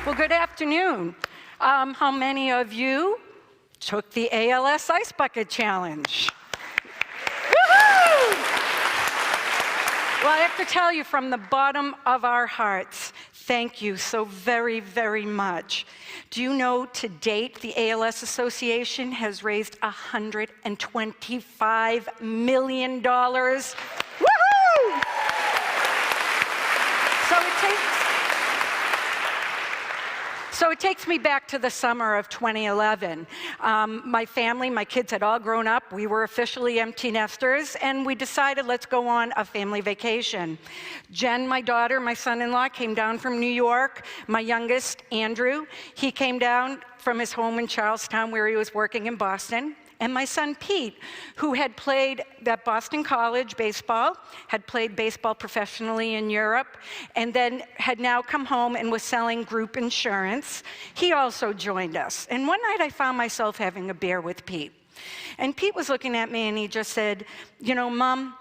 Well, good afternoon. How many of you took the ALS Ice Bucket Challenge? Woohoo! Well, I have to tell you from the bottom of our hearts, thank you so very, very much. Do you know to date the ALS Association has raised $125 million? Woohoo! So it takes me back to the summer of 2011. My family, my kids had all grown up. We were officially empty nesters, and we decided let's go on a family vacation. Jen, my daughter, my son-in-law, came down from New York. My youngest, Andrew, he came down from his home in Charlestown where he was working in Boston. And my son, Pete, who had played at Boston College baseball, had played baseball professionally in Europe, and then had now come home and was selling group insurance. He also joined us. And one night I found myself having a beer with Pete. And Pete was looking at me and he just said, you know, Mom,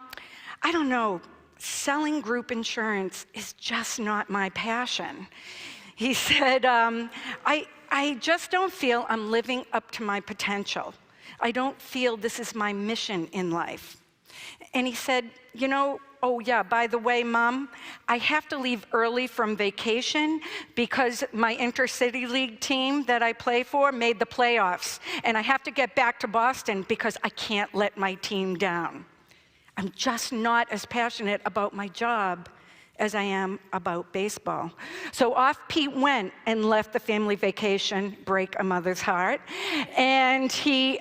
I don't know, selling group insurance is just not my passion. He said, I just don't feel I'm living up to my potential. I don't feel this is my mission in life. And he said, you know, oh yeah, by the way, Mom, I have to leave early from vacation because my intercity league team that I play for made the playoffs. And I have to get back to Boston because I can't let my team down. I'm just not as passionate about my job as I am about baseball. So off Pete went and left the family vacation, break a mother's heart. And he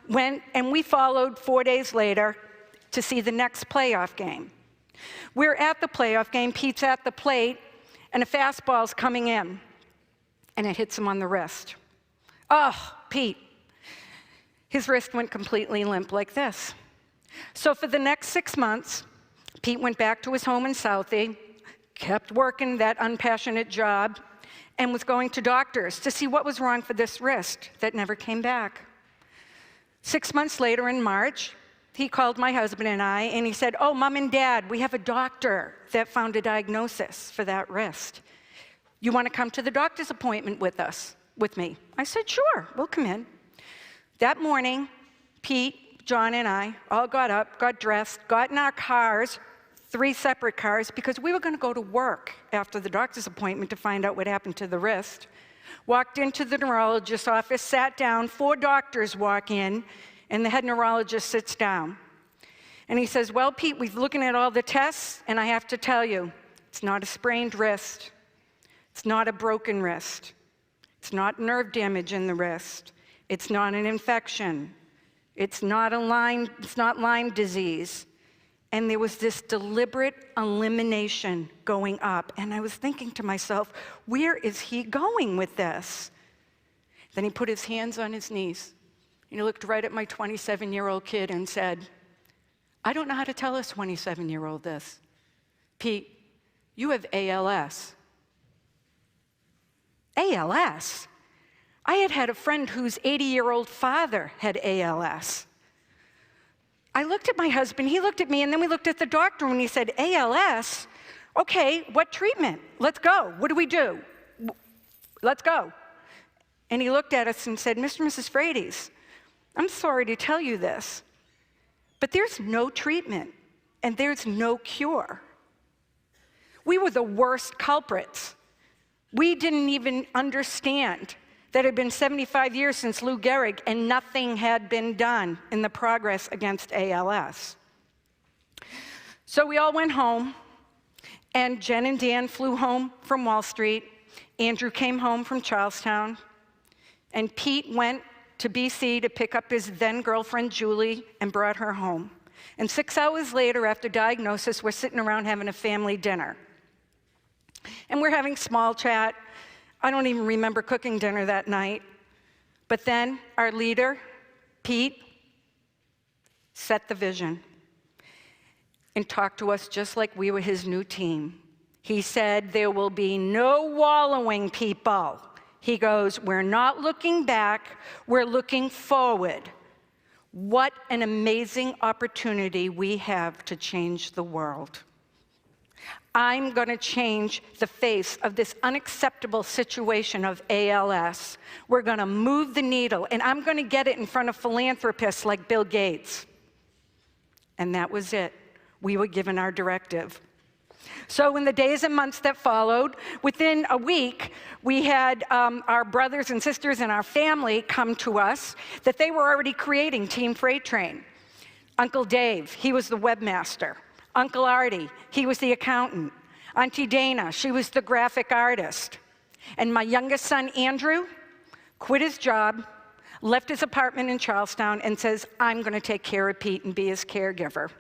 went, and we followed 4 days later to see the next playoff game. We're at the playoff game, Pete's at the plate, and a fastball's coming in, and it hits him on the wrist. Oh, Pete. His wrist went completely limp like this. So for the next 6 months, Pete went back to his home in Southie, kept working that unpassionate job, and was going to doctors to see what was wrong for this wrist that never came back. 6 months later in March, he called my husband and I, and he said, oh, Mom and Dad, we have a doctor that found a diagnosis for that wrist. You want to come to the doctor's appointment with me? I said, sure, we'll come in. That morning, Pete, John, and I all got up, got dressed, got in our cars, 3 separate cars, because we were going to go to work after the doctor's appointment to find out what happened to the wrist. Walked into the neurologist's office, sat down, 4 doctors walk in, and the head neurologist sits down. And he says, well, Pete, we're looking at all the tests, and I have to tell you, it's not a sprained wrist. It's not a broken wrist. It's not nerve damage in the wrist. It's not an infection. It's not Lyme disease. And there was this deliberate elimination going up. And I was thinking to myself, where is he going with this? Then he put his hands on his knees. And he looked right at my 27-year-old kid and said, I don't know how to tell a 27-year-old this. Pete, you have ALS. ALS? I had a friend whose 80-year-old father had ALS. I looked at my husband, he looked at me, and then we looked at the doctor, and he said, ALS? Okay, what treatment? Let's go. What do we do? Let's go. And he looked at us and said, Mr. and Mrs. Frates, I'm sorry to tell you this, but there's no treatment, and there's no cure. We were the worst culprits. We didn't even understand that it had been 75 years since Lou Gehrig, and nothing had been done in the progress against ALS. So we all went home, and Jen and Dan flew home from Wall Street. Andrew came home from Charlestown, and Pete went to BC to pick up his then-girlfriend, Julie, and brought her home. And 6 hours later, after diagnosis, we're sitting around having a family dinner. And we're having small chat. I don't even remember cooking dinner that night. But then our leader, Pete, set the vision and talked to us just like we were his new team. He said, there will be no wallowing, people. He goes, we're not looking back, we're looking forward. What an amazing opportunity we have to change the world. I'm going to change the face of this unacceptable situation of ALS. We're going to move the needle, and I'm going to get it in front of philanthropists like Bill Gates. And that was it. We were given our directive. So in the days and months that followed, within a week, we had our brothers and sisters and our family come to us that they were already creating Team Freight Train. Uncle Dave, he was the webmaster. Uncle Artie, he was the accountant. Auntie Dana, she was the graphic artist. And my youngest son, Andrew, quit his job, left his apartment in Charlestown, and says, I'm going to take care of Pete and be his caregiver.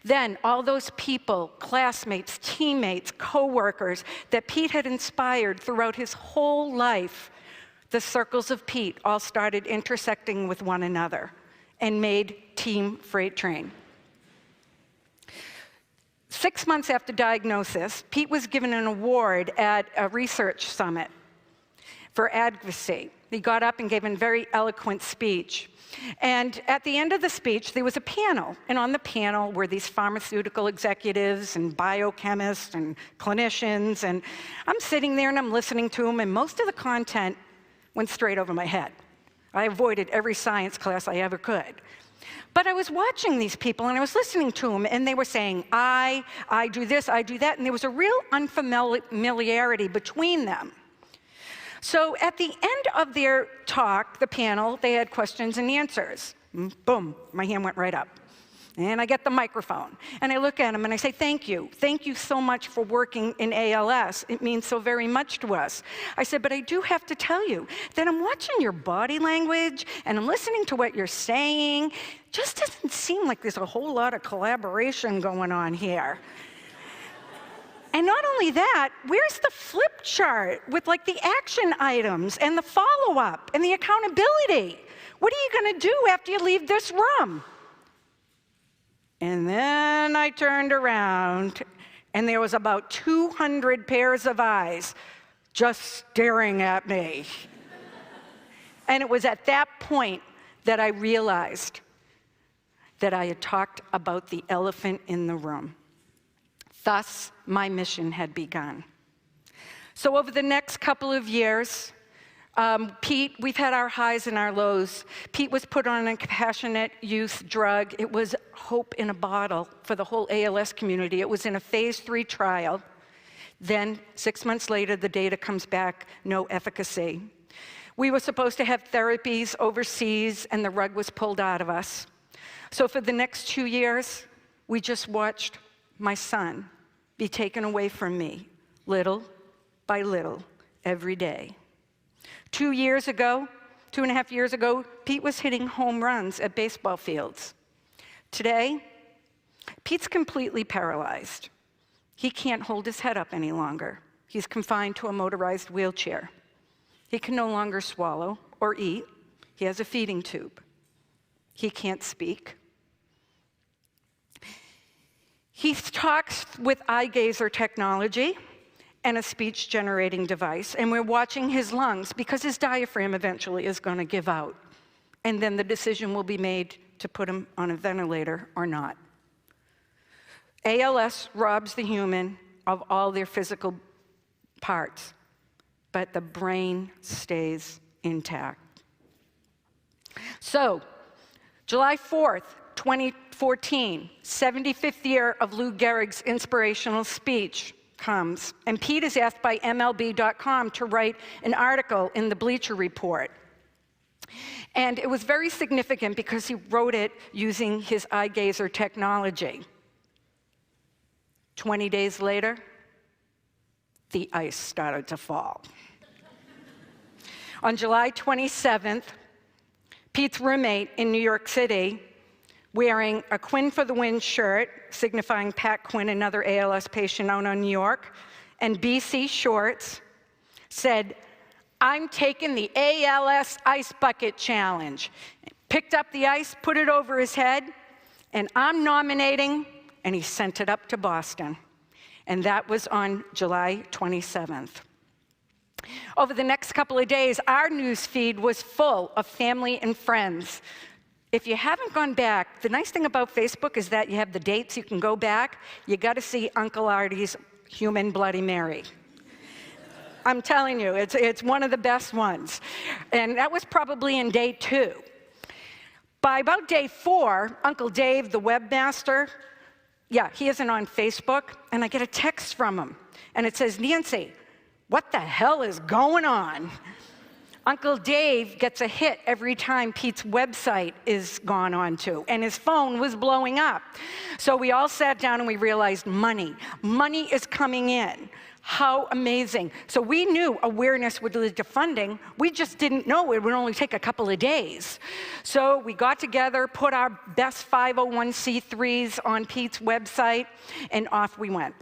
Then all those people, classmates, teammates, coworkers that Pete had inspired throughout his whole life, the circles of Pete all started intersecting with one another and made Team Freight Train. 6 months after diagnosis, Pete was given an award at a research summit for advocacy. He got up and gave a very eloquent speech. And at the end of the speech, there was a panel. And on the panel were these pharmaceutical executives and biochemists and clinicians. And I'm sitting there and I'm listening to them, and most of the content went straight over my head. I avoided every science class I ever could. But I was watching these people and I was listening to them, and they were saying, I do this, I do that, and there was a real unfamiliarity between them. So at the end of their talk, the panel, they had questions and answers. Boom, my hand went right up. And I get the microphone, and I look at them and I say, thank you so much for working in ALS. It means so very much to us. I said, but I do have to tell you that I'm watching your body language and I'm listening to what you're saying. Just doesn't seem like there's a whole lot of collaboration going on here. And not only that, where's the flip chart with like the action items and the follow-up and the accountability? What are you gonna do after you leave this room? And then I turned around, and there was about 200 pairs of eyes just staring at me. And it was at that point that I realized that I had talked about the elephant in the room. Thus, my mission had begun. So over the next couple of years, Pete, we've had our highs and our lows. Pete was put on a compassionate use drug. It was hope in a bottle for the whole ALS community. It was in a phase 3 trial. Then 6 months later, the data comes back, no efficacy. We were supposed to have therapies overseas, and the rug was pulled out of us. So for the next 2 years, we just watched my son be taken away from me, little by little, every day. 2 years ago, 2.5 years ago, Pete was hitting home runs at baseball fields. Today, Pete's completely paralyzed. He can't hold his head up any longer. He's confined to a motorized wheelchair. He can no longer swallow or eat. He has a feeding tube. He can't speak. He talks with eye gazer technology and a speech-generating device, and we're watching his lungs because his diaphragm eventually is going to give out. And then the decision will be made to put him on a ventilator or not. ALS robs the human of all their physical parts, but the brain stays intact. So, July 4th, 2014, 75th year of Lou Gehrig's inspirational speech comes, and Pete is asked by MLB.com to write an article in the Bleacher Report. And it was very significant because he wrote it using his eye gazer technology. 20 days later, the ice started to fall. On July 27th, Pete's roommate in New York City, wearing a Quinn for the Win shirt, signifying Pat Quinn, another ALS patient out in New York, and BC shorts, said, I'm taking the ALS Ice Bucket Challenge. Picked up the ice, put it over his head, and I'm nominating, and he sent it up to Boston. And that was on July 27th. Over the next couple of days, our news feed was full of family and friends If you haven't gone back, the nice thing about Facebook is that you have the dates, you can go back. You got to see Uncle Artie's Human Bloody Mary. I'm telling you, it's one of the best ones. And that was probably in day 2. By about day 4, Uncle Dave, the webmaster, yeah, he isn't on Facebook, and I get a text from him. And it says, Nancy, what the hell is going on? Uncle Dave gets a hit every time Pete's website is gone on to, and his phone was blowing up. So we all sat down and we realized money is coming in. How amazing. So we knew awareness would lead to funding. We just didn't know it would only take a couple of days. So we got together, put our best 501c3s on Pete's website, and off we went.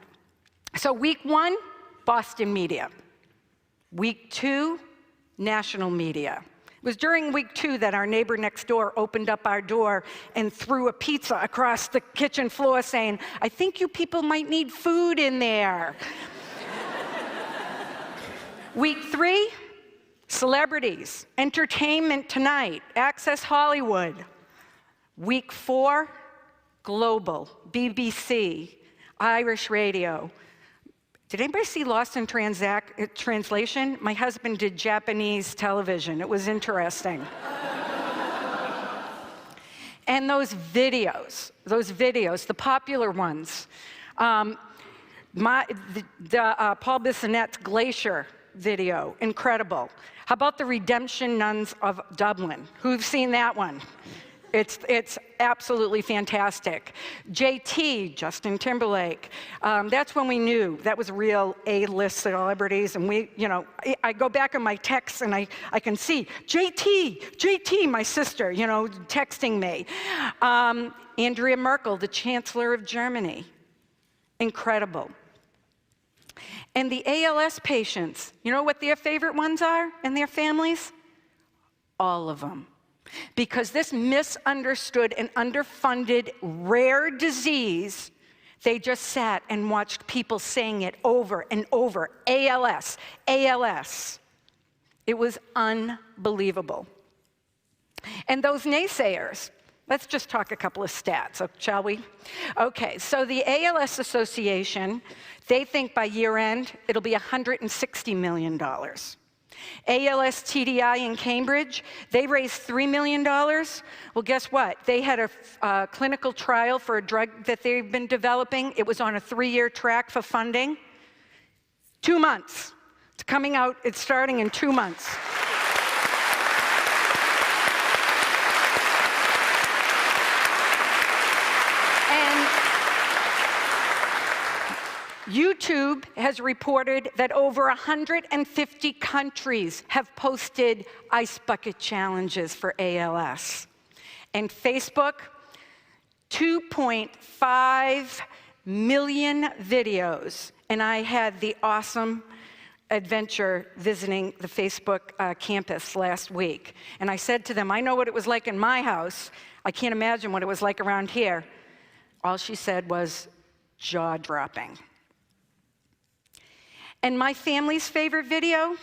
So week 1, Boston media. Week 2, national media. It was during week 2 that our neighbor next door opened up our door and threw a pizza across the kitchen floor saying, I think you people might need food in there. Week 3, celebrities, Entertainment Tonight, Access Hollywood. Week 4, global, BBC, Irish radio. Did anybody see Lost in Translation? My husband did Japanese television. It was interesting. And those videos, the popular ones. Paul Bissonnette's Glacier video, incredible. How about the Redemption Nuns of Dublin? Who've seen that one? It's absolutely fantastic. JT, Justin Timberlake, that's when we knew that was real A-list celebrities, and we, you know, I go back in my texts and I can see JT, my sister, you know, texting me. Andrea Merkel, the Chancellor of Germany, incredible. And the ALS patients, you know what their favorite ones are and their families? All of them. Because this misunderstood and underfunded rare disease, they just sat and watched people saying it over and over, ALS, ALS. It was unbelievable. And those naysayers, let's just talk a couple of stats, shall we? Okay, so the ALS Association, they think by year end, it'll be $160 million. ALS TDI in Cambridge, they raised $3 million. Well, guess what? They had a clinical trial for a drug that they've been developing. It was on a 3-year track for funding. 2 months. It's coming out, it's starting in 2 months. YouTube has reported that over 150 countries have posted ice bucket challenges for ALS. And Facebook, 2.5 million videos. And I had the awesome adventure visiting the Facebook campus last week. And I said to them, I know what it was like in my house. I can't imagine what it was like around here. All she said was jaw-dropping. And my family's favorite video?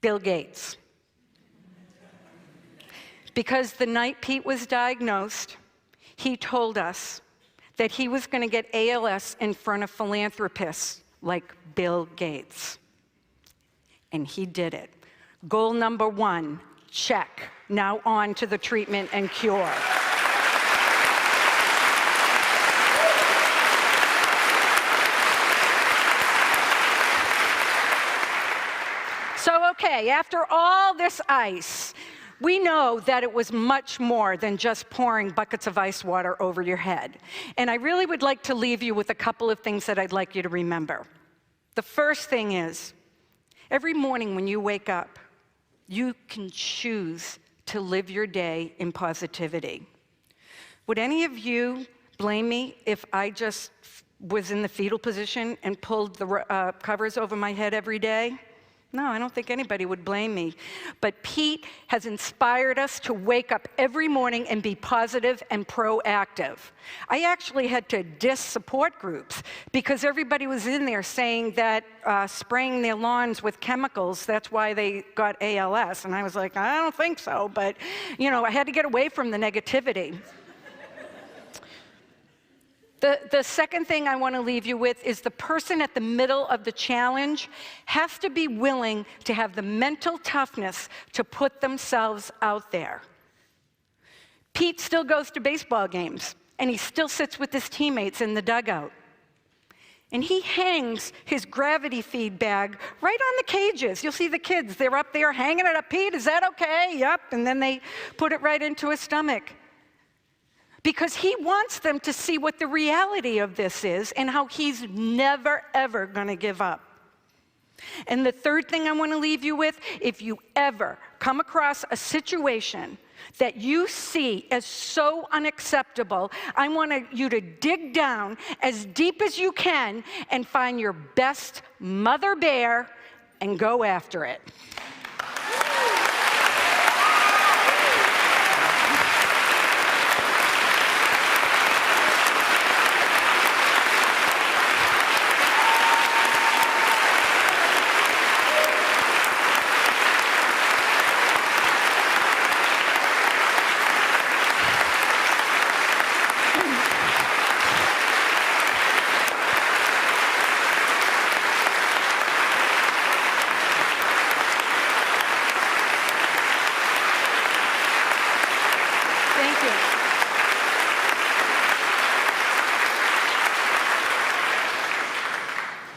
Bill Gates. Because the night Pete was diagnosed, he told us that he was going to get ALS in front of philanthropists like Bill Gates. And he did it. Goal number 1, check. Now on to the treatment and cure. So, okay, after all this ice, we know that it was much more than just pouring buckets of ice water over your head. And I really would like to leave you with a couple of things that I'd like you to remember. The first thing is, every morning when you wake up, you can choose to live your day in positivity. Would any of you blame me if I just was in the fetal position and pulled the covers over my head every day? No, I don't think anybody would blame me. But Pete has inspired us to wake up every morning and be positive and proactive. I actually had to diss support groups because everybody was in there saying that spraying their lawns with chemicals, that's why they got ALS. And I was like, I don't think so, but you know, I had to get away from the negativity. The second thing I want to leave you with is the person at the middle of the challenge has to be willing to have the mental toughness to put themselves out there. Pete still goes to baseball games, and he still sits with his teammates in the dugout. And he hangs his gravity feed bag right on the cages. You'll see the kids, they're up there hanging it up. Pete, is that okay? Yep, and then they put it right into his stomach. Because he wants them to see what the reality of this is and how he's never, ever going to give up. And the third thing I want to leave you with, if you ever come across a situation that you see as so unacceptable, I want you to dig down as deep as you can and find your best mother bear and go after it.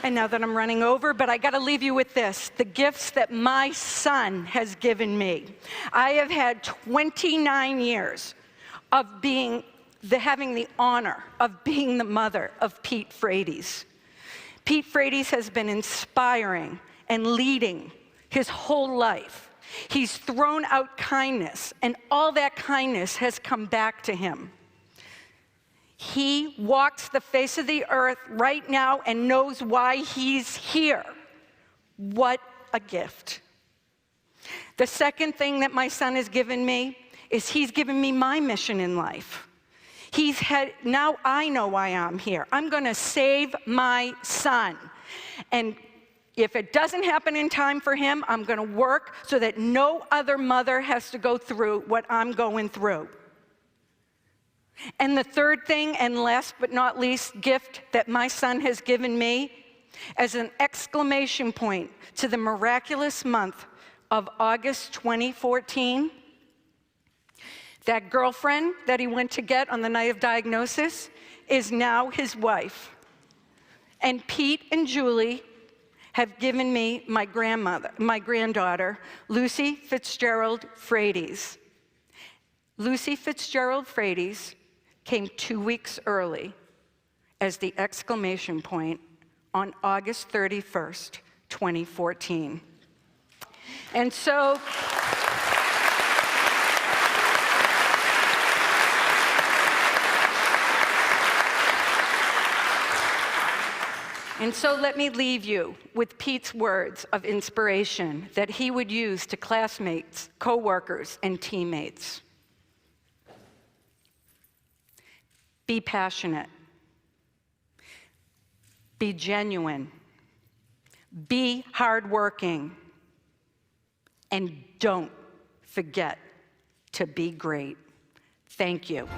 And now that I'm running over, but I got to leave you with this, the gifts that my son has given me. I have had 29 years of having the honor of being the mother of Pete Frates. Pete Frates has been inspiring and leading his whole life. He's thrown out kindness, and all that kindness has come back to him. He walks the face of the earth right now and knows why he's here. What a gift. The second thing that my son has given me is he's given me my mission in life. Now I know why I'm here. I'm going to save my son. And if it doesn't happen in time for him, I'm going to work so that no other mother has to go through what I'm going through. And the third thing, and last but not least, gift that my son has given me as an exclamation point to the miraculous month of August 2014, that girlfriend that he went to get on the night of diagnosis is now his wife. And Pete and Julie have given me my granddaughter, Lucy Fitzgerald Frates. Lucy Fitzgerald Frates came 2 weeks early as the exclamation point on August 31st, 2014. And so, let me leave you with Pete's words of inspiration that he would use to classmates, coworkers, and teammates. Be passionate. Be genuine. Be hardworking. And don't forget to be great. Thank you.